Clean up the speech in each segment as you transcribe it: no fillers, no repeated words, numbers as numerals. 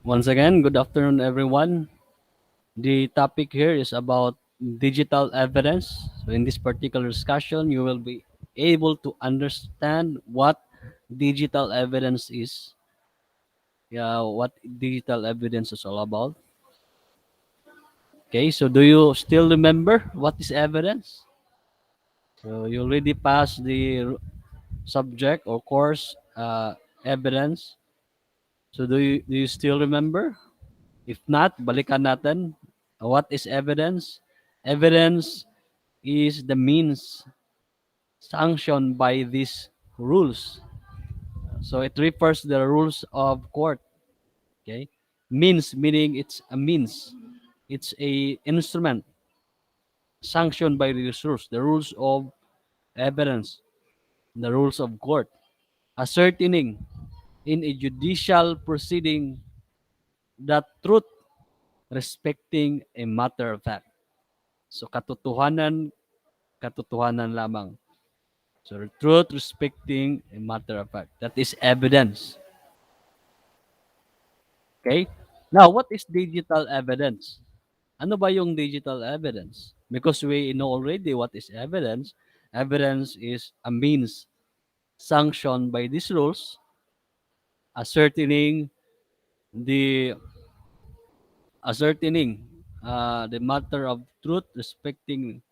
Once again, good afternoon, everyone. The topic here is about digital evidence. So, in this particular discussion, you will be able to understand what digital evidence is, what digital evidence is all about. Okay, so do you still remember what is evidence? So, you already passed the subject or course evidence. So, do you still remember? If not, balikan natin. What is evidence? Evidence is the means sanctioned by these rules. So it refers to the rules of court. Okay, means meaning it's a means. It's a instrument sanctioned by these rules. The rules of evidence, the rules of court, ascertaining in a judicial proceeding the truth respecting a matter of fact. So katotohanan, katotohanan lamang. So the truth respecting a matter of fact. That is evidence. Okay? Now, what is digital evidence? Ano ba yung digital evidence? Because we know already what is evidence. Evidence is a means sanctioned by these rules, ascertaining the the matter of truth respecting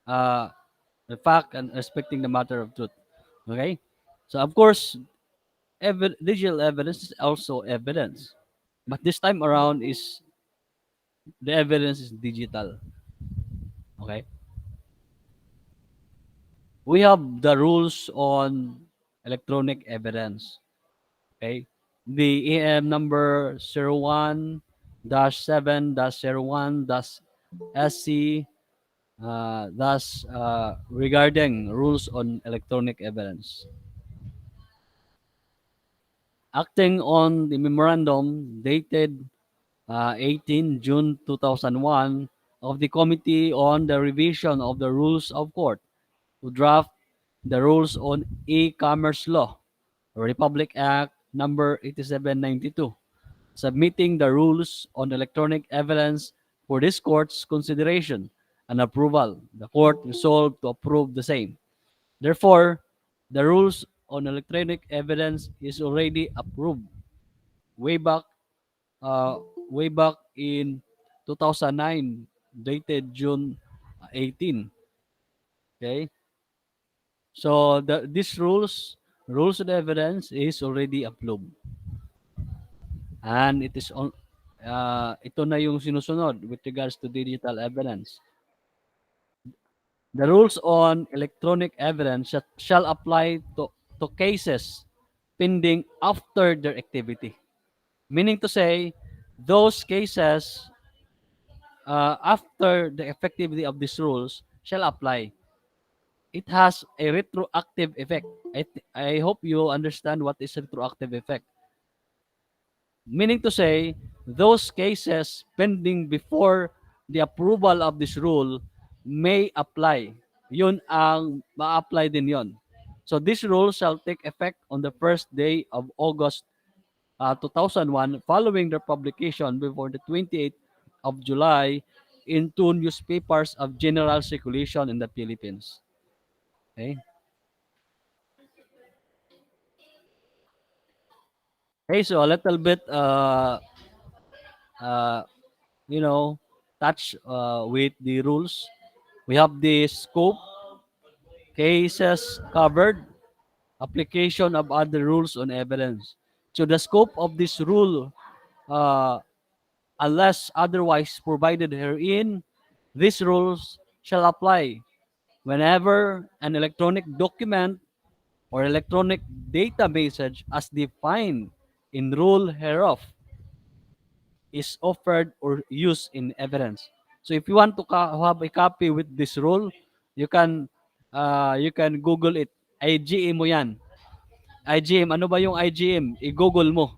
uh, the fact and respecting the matter of truth. Okay? So of course, digital evidence is also evidence. But this time around is the evidence is digital. Okay. We have the rules on electronic evidence. Okay. The EM number 01-7-01-SC thus regarding rules on electronic evidence. Acting on the memorandum dated 18 June 2001 of the Committee on the Revision of the Rules of Court to draft the rules on e-commerce law, Republic Act number 8792, submitting the rules on electronic evidence for this court's consideration and approval. The court resolved to approve the same. Therefore, the rules on electronic evidence is already approved way back uh, way back in 2009, dated June 18. Okay, so these rules of evidence is already approved, and it is on. Ito na yung sinusunod with regards to digital evidence. The rules on electronic evidence shall apply to cases pending after their activity. Meaning to say, those cases after the effectivity of these rules shall apply. It has a retroactive effect. I hope you understand what is retroactive effect. Meaning to say, those cases pending before the approval of this rule may apply. Yun ang ma-apply din yon. So this rule shall take effect on the first day of August 2001 following their publication before the 28th of July in two newspapers of general circulation in the Philippines. Okay? Okay, so a little bit, uh, you know, touch with the rules. We have the scope, cases covered, application of other rules on evidence. So the scope of this rule, uh, unless otherwise provided herein, these rules shall apply whenever an electronic document or electronic data message as defined in rule hereof is offered or used in evidence. So if you want to have a copy with this rule, you can Google it. IGM mo yan. IGM, ano ba yung IGM? I-Google mo.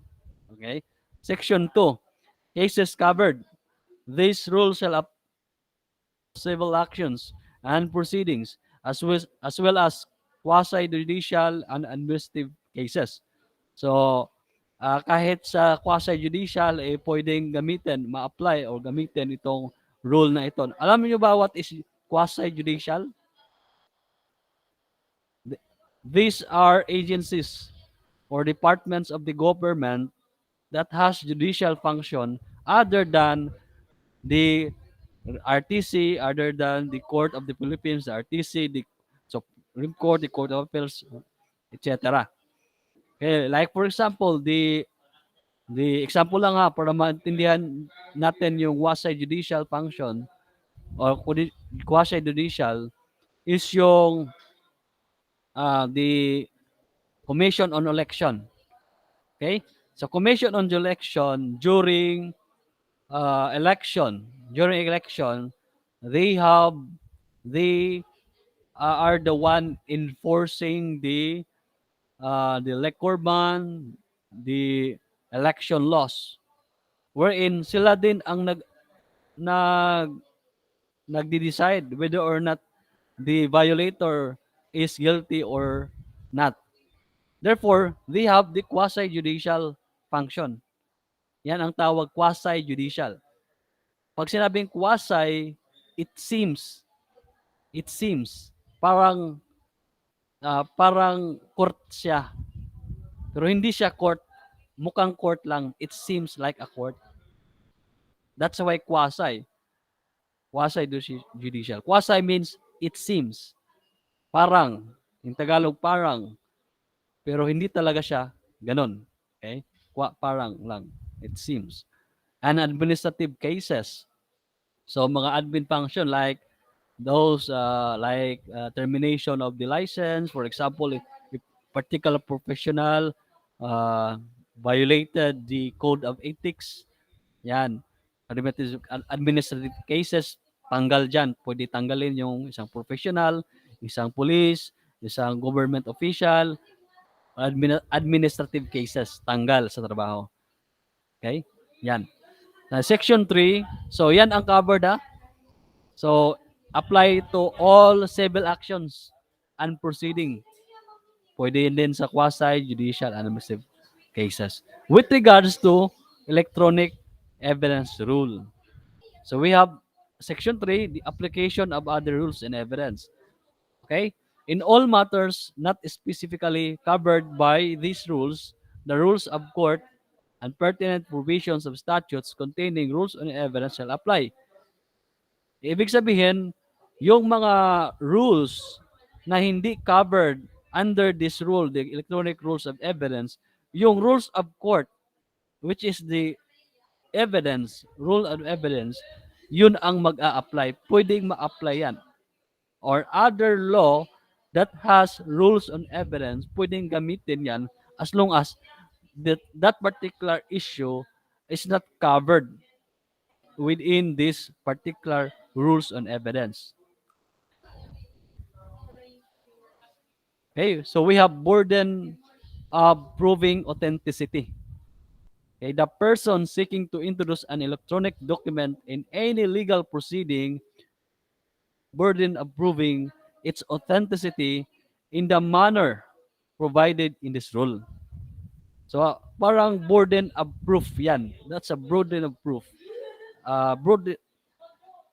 Okay? Section 2, cases covered. These rules shall apply civil actions and proceedings as well as quasi-judicial and administrative cases. So, kahit sa quasi-judicial, pwedeng gamitin, ma-apply o gamitin itong rule na ito. Alam niyo ba what is quasi-judicial? These are agencies or departments of the government that has judicial function other than the RTC, other than the Court of the Philippines, the RTC, the Supreme Court, the Court of Appeals, etc. Okay, like for example, the example lang ha para maintindihan natin yung quasi-judicial function or quasi-judicial is yung the Commission on Election. Okay? So Commission on Election during election, they have they are the one enforcing the liquor ban, the election laws. Wherein sila din ang nag nagde-decide whether or not the violator is guilty or not. Therefore, they have the quasi-judicial function. Yan ang tawag quasi-judicial. Pag sinabing quasi, it seems, it seems, parang court siya. Pero hindi siya court, mukhang court lang. It seems like a court. That's why quasi-judicial. Quasi means it seems. Parang, in Tagalog parang, pero hindi talaga siya ganon. Okay? Parang lang. It seems. And administrative cases. So mga admin function like those termination of the license, for example, if particular professional uh, violated the code of ethics, yan. Administrative cases, tanggal dyan. Pwede tanggalin yung isang professional, isang police, isang government official, administrative cases, tanggal sa trabaho. Okay? Yan. Section 3, so yan ang covered ha. So, apply to all civil actions and proceeding. Pwede din sa quasi-judicial and administrative cases. With regards to electronic evidence rule. So, we have Section 3, the application of other rules and evidence. Okay? In all matters not specifically covered by these rules, the rules of court and pertinent provisions of statutes containing rules on evidence shall apply. Ibig sabihin, yung mga rules na hindi covered under this rule, the electronic rules of evidence, yung rules of court, which is the rule of evidence, yun ang mag-a-apply. Pwedeng ma-apply yan. Or other law that has rules on evidence, pwedeng gamitin yan as long as that particular issue is not covered within this particular rules on evidence. Okay, so we have burden of proving authenticity. Okay, the person seeking to introduce an electronic document in any legal proceeding, burden of proving its authenticity in the manner provided in this rule. So, parang burden of proof yan. That's a burden of proof.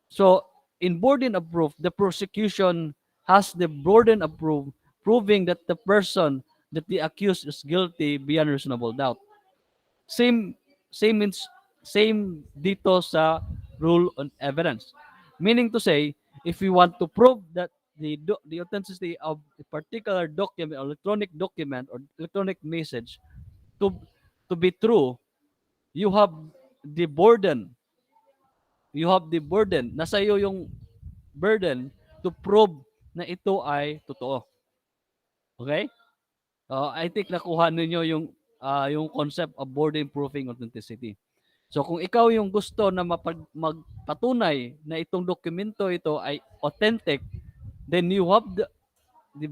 So, in burden of proof, the prosecution has the burden of proving that the person that the accused is guilty beyond reasonable doubt. Same same means same dito sa rule on evidence. Meaning to say, if we want to prove that the authenticity of a particular document, electronic document or electronic message to to be true, you have the burden. You have the burden. Nasa iyo yung burden to prove na ito ay totoo. Okay? I think nakuha ninyo yung concept of burden proving authenticity. So kung ikaw yung gusto na magpatunay na itong dokumento ito ay authentic, then you have the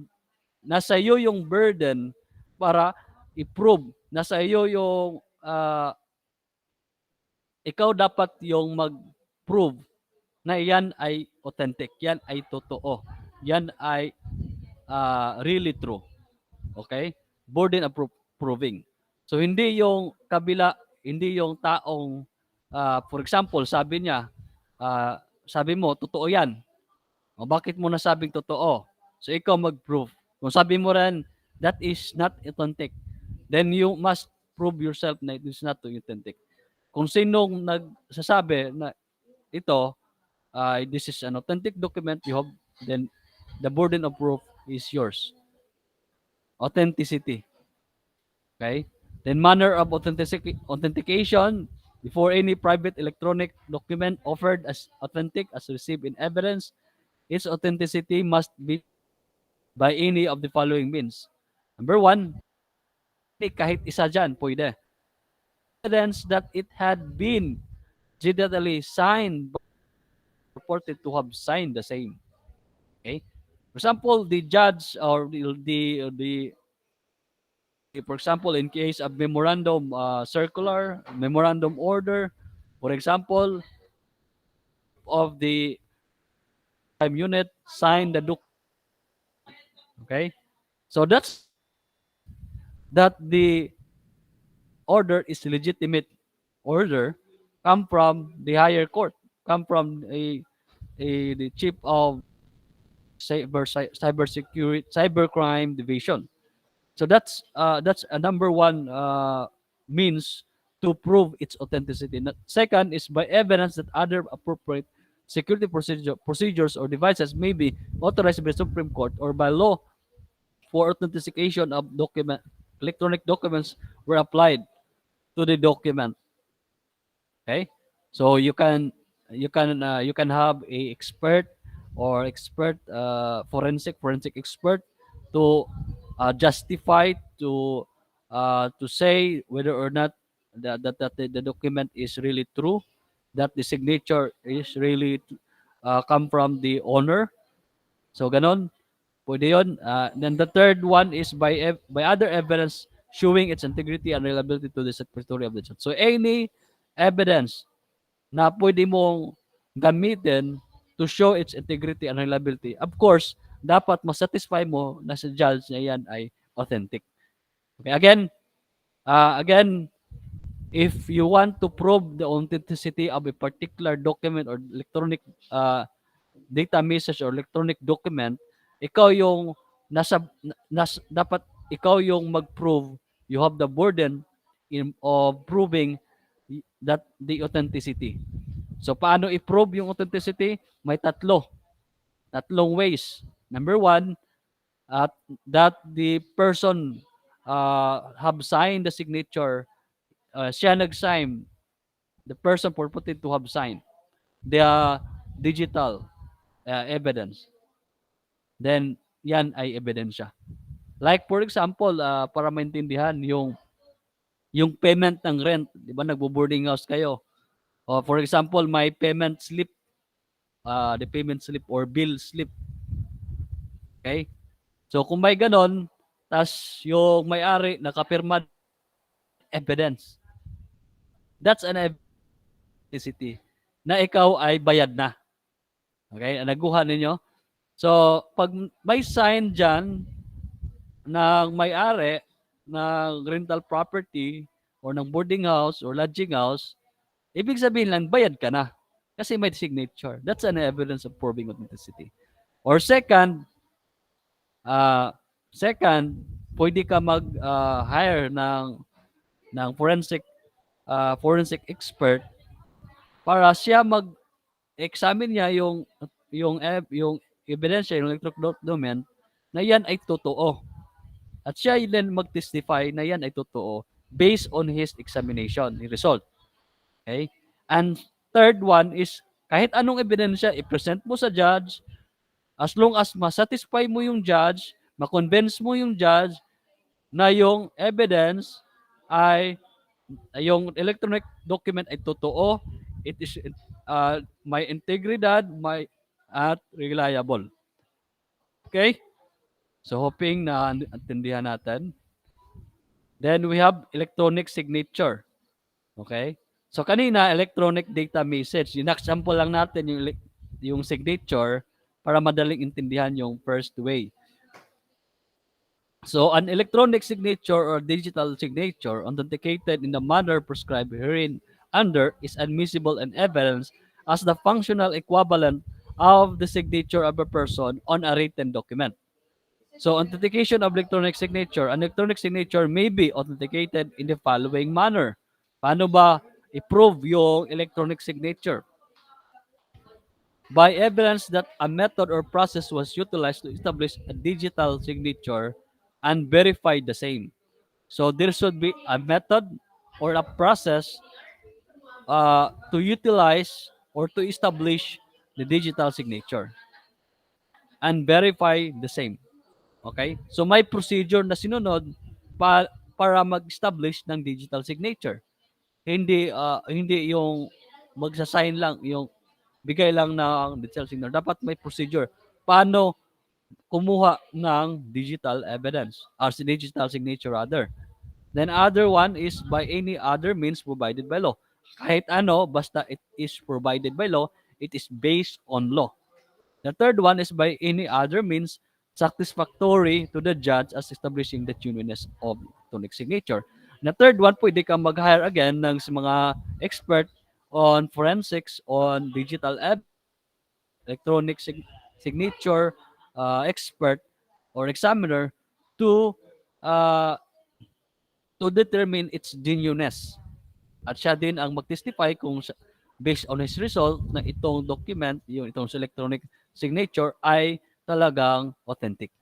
nasa iyo yung burden para i-prove. Nasa iyo yung ikaw dapat yung mag-prove na yan ay authentic, yan ay totoo, yan ay really true. Okay? Burden of proving. So hindi yung kabila, hindi yung taong for example, sabi niya, sabi mo totoo 'yan. O bakit mo nasabing totoo? So ikaw mag-prove. Kung sabi mo rin that is not authentic, then you must prove yourself na it is not authentic. Kung sinong nagsasabi na ito, this is an authentic document, you have, then the burden of proof is yours. Authenticity. Okay? Then manner of authentication before any private electronic document offered as authentic as received in evidence, its authenticity must be by any of the following means. Number one, kahit isa dyan, pwede. Evidence that it had been digitally signed but reported to have signed the same. Okay? For example, the judge or for example, in case of memorandum circular, memorandum order, for example, of the time unit signed the document. Okay? So that's that the order is legitimate order come from the higher court, come from the chief of cyber security cybercrime division. So that's a number one means to prove its authenticity. Second is by evidence that other appropriate security procedures or devices may be authorized by the Supreme Court or by law for authentication of electronic documents were applied to the document. Okay, so you can have a expert or forensic expert to justify to say whether or not that the document is really true, that the signature is really come from the owner. So ganon, pwede yun. Then the third one is by other evidence showing its integrity and reliability to the secretary of the church. So any evidence na pwede mong gamitin to show its integrity and reliability. Of course, dapat masatisfy mo na sa judge na yan ay authentic. Okay, again, if you want to prove the authenticity of a particular document or electronic data message or electronic document, ikaw yung dapat ikaw yung mag-prove, you have the burden of proving that the authenticity. So paano i-prove yung authenticity? May tatlong ways. Number one, that the person have signed the signature, siya nag-sign, the person purported to have signed the digital evidence. Then yan ay ebidensya. Like for example, para maintindihan yung payment ng rent, 'di ba nagbo-boarding house kayo. O for example, my payment slip, the payment slip or bill slip. Okay? So kung may ganon, tas yung may-ari nakapirma evidence. That's an evidence na ikaw ay bayad na. Okay? Naguha ninyo? So, pag may sign dyan ng may-ari ng rental property or ng boarding house or lodging house, ibig sabihin lang, bayad ka na. Kasi may signature. That's an evidence of proving authenticity. Or second, pwede ka mag-hire ng forensic expert para siya mag-examine niya yung ebidensya, yung electronic document na yan ay totoo. At siya din mag-testify na yan ay totoo based on his examination, the result. Okay? And third one is kahit anong ebidensya i-present mo sa judge, as long as masatisfy mo yung judge, ma-convince mo yung judge na yung evidence ay yung electronic document ay totoo, it is may integridad, may at reliable. Okay? So hoping na intindihan natin. Then we have electronic signature. Okay? So kanina electronic data message, yung example lang natin yung signature para madaling intindihan yung first way. So, an electronic signature or digital signature authenticated in the manner prescribed herein under is admissible in evidence as the functional equivalent of the signature of a person on a written document. So, authentication of electronic signature. An electronic signature may be authenticated in the following manner. Paano ba i-prove yung electronic signature? By evidence that a method or process was utilized to establish a digital signature and verify the same. So there should be a method or a process to utilize or to establish the digital signature and verify the same. Okay? So may procedure na sinunod para mag-establish ng digital signature. Hindi yung magsa-sign lang, yung bigay lang ng digital signature. Dapat may procedure. Paano kumuha ng digital evidence or digital signature rather. Then other one is by any other means provided by law. Kahit ano, basta it is provided by law, it is based on law. The third one is by any other means satisfactory to the judge as establishing the genuineness of electronic signature. The third one, pwede kang mag-hire again ng mga expert on forensics, on digital electronic signature expert or examiner to uh, to determine its genuineness. At siya din ang mag-testify kung based on his result na itong document, yung itong electronic signature ay talagang authentic.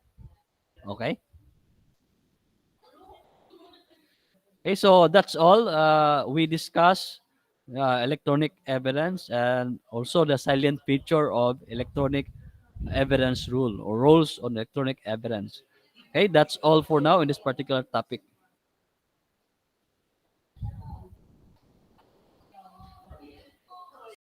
Okay? Okay, so that's all. We discuss electronic evidence and also the silent feature of electronic evidence rule or rules on electronic evidence. Okay, that's all for now in this particular topic.